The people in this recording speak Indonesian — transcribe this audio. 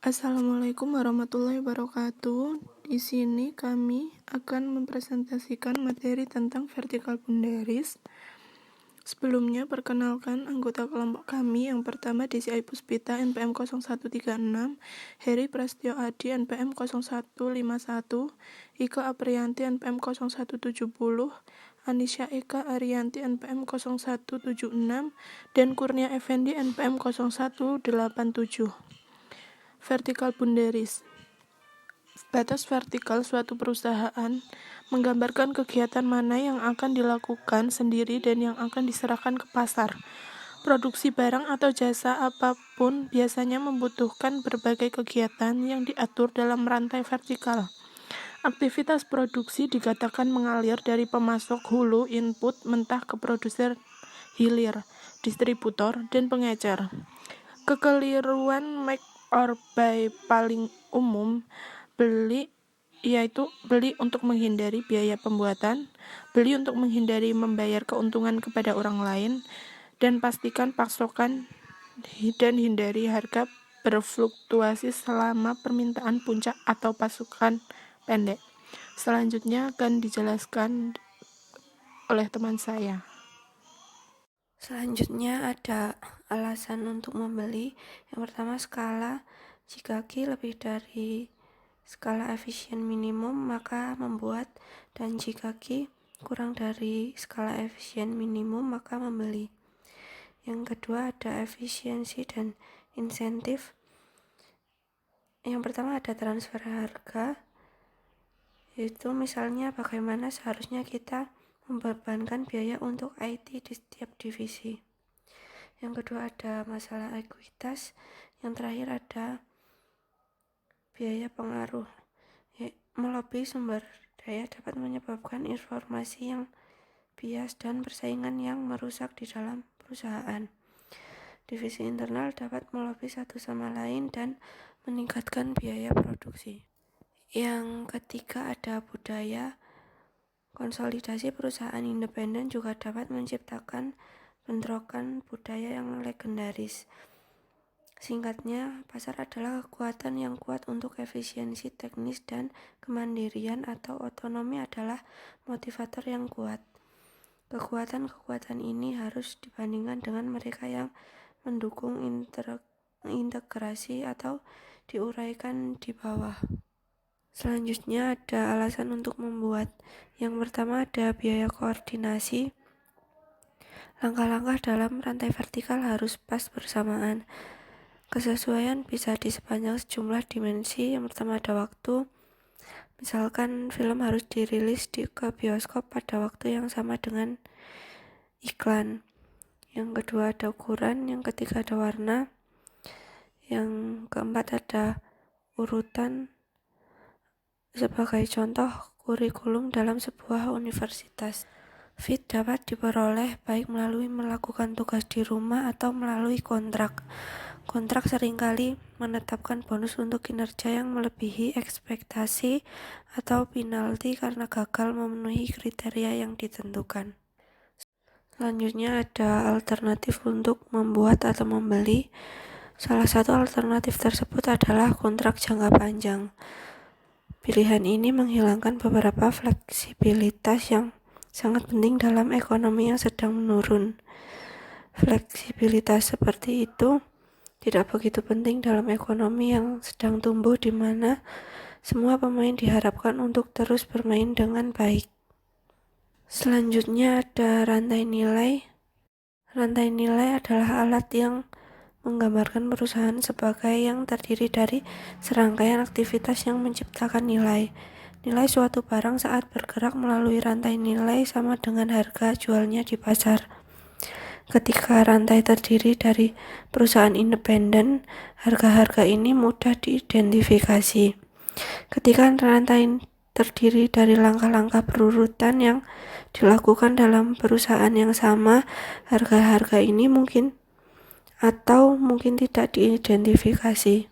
Assalamualaikum warahmatullahi wabarakatuh. Di sini kami akan mempresentasikan materi tentang vertikal Boundaries. Sebelumnya, perkenalkan anggota kelompok kami. Yang pertama, Desi Puspita, NPM 0136, Heri Prasetyo Adi, NPM 0151, Ika Aprianti, NPM 0170, Anisya Eka Arianti, NPM 0176, dan Kurnia Effendi, NPM 0187. Vertikal Boundaries. Batas vertikal suatu perusahaan menggambarkan kegiatan mana yang akan dilakukan sendiri dan yang akan diserahkan ke pasar. Produksi barang atau jasa apapun biasanya membutuhkan berbagai kegiatan yang diatur dalam rantai vertikal. Aktivitas produksi dikatakan mengalir dari pemasok hulu input mentah ke produser hilir, distributor, dan pengecer. Kekeliruan make or buy paling umum yaitu beli untuk menghindari biaya pembuatan, beli untuk menghindari membayar keuntungan kepada orang lain, dan pastikan pasokan dan hindari harga berfluktuasi selama permintaan puncak atau pasokan pendek. Selanjutnya akan dijelaskan oleh teman saya. Selanjutnya ada alasan untuk membeli. Yang pertama, skala. Jika Q lebih dari skala efisien minimum, maka membuat, dan jika Q kurang dari skala efisien minimum, maka membeli. Yang kedua ada efisiensi dan insentif. Yang pertama ada transfer harga, yaitu misalnya bagaimana seharusnya kita membebankan biaya untuk IT di setiap divisi. Yang kedua ada masalah ekuitas. Yang terakhir ada biaya pengaruh. Melobi sumber daya dapat menyebabkan informasi yang bias dan persaingan yang merusak di dalam perusahaan. Divisi internal dapat melobi satu sama lain dan meningkatkan biaya produksi. Yang ketiga ada budaya. Konsolidasi perusahaan independen juga dapat menciptakan bentrokan budaya yang legendaris. Singkatnya, pasar adalah kekuatan yang kuat untuk efisiensi teknis dan kemandirian atau otonomi adalah motivator yang kuat. Kekuatan-kekuatan ini harus dibandingkan dengan mereka yang mendukung integrasi atau diuraikan di bawah. Selanjutnya ada alasan untuk membuat. Yang pertama ada biaya koordinasi. Langkah-langkah dalam rantai vertikal harus pas bersamaan. Kesesuaian bisa di sepanjang sejumlah dimensi. Yang pertama ada waktu. Misalkan film harus dirilis ke bioskop pada waktu yang sama dengan iklan. Yang kedua ada ukuran. Yang ketiga ada warna. Yang keempat ada urutan. Sebagai contoh, kurikulum dalam sebuah universitas. Fit dapat diperoleh baik melalui melakukan tugas di rumah atau melalui kontrak. Kontrak seringkali menetapkan bonus untuk kinerja yang melebihi ekspektasi atau penalti karena gagal memenuhi kriteria yang ditentukan. Selanjutnya ada alternatif untuk membuat atau membeli. Salah satu alternatif tersebut adalah kontrak jangka panjang. Pilihan ini menghilangkan beberapa fleksibilitas yang sangat penting dalam ekonomi yang sedang menurun. Fleksibilitas seperti itu tidak begitu penting dalam ekonomi yang sedang tumbuh, di mana semua pemain diharapkan untuk terus bermain dengan baik. Selanjutnya ada rantai nilai. Rantai nilai adalah alat yang menggambarkan perusahaan sebagai yang terdiri dari serangkaian aktivitas yang menciptakan nilai. Nilai suatu barang saat bergerak melalui rantai nilai sama dengan harga jualnya di pasar. Ketika rantai terdiri dari perusahaan independen, harga-harga ini mudah diidentifikasi. Ketika rantai terdiri dari langkah-langkah berurutan yang dilakukan dalam perusahaan yang sama, harga-harga ini mungkin atau mungkin tidak diidentifikasi.